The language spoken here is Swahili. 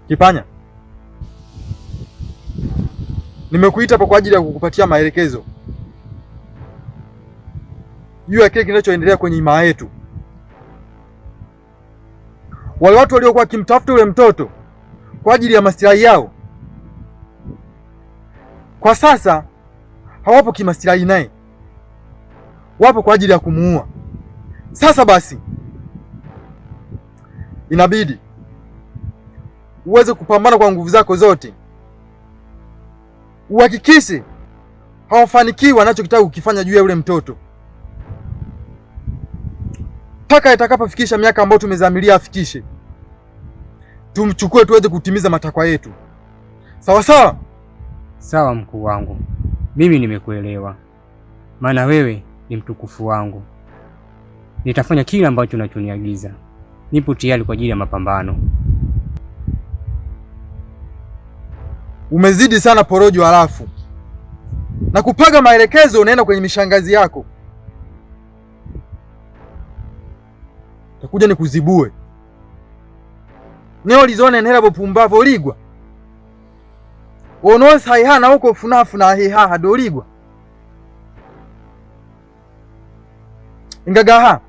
Kipanya, nimekuita hapa kwa ajili ya kukupatia maelekezo juu ya kile kinachoendelea kwenye imaa yetu. Wale watu waliokuwa wakimtafuta yule mtoto kwa ajili ya maslahi yao, kwa sasa hawapo kimaslahi naye, wapo kwa ajili ya kumuua. Sasa basi, inabidi uweze kupambana kwa nguvu zako zote, uhakikishe hawafanikiwi wanachokitaka kukifanya juu ya yule mtoto mpaka itakapofikisha miaka ambayo tumezamilia afikishe, tumchukue tuweze kutimiza matakwa yetu. Sawa sawa? Sawa mkuu wangu, mimi nimekuelewa, maana wewe ni mtukufu wangu. Nitafanya kila ambacho unachoniagiza. Nipo tayari kwa ajili ya mapambano. Umezidi sana porojo, halafu na kupaga maelekezo unaenda kwenye mishangazi yako. Takuja nikuzibue neo lizone nhera bopumbavu oligwa onose haihana huko funafu na hihaha doligwa ingagaha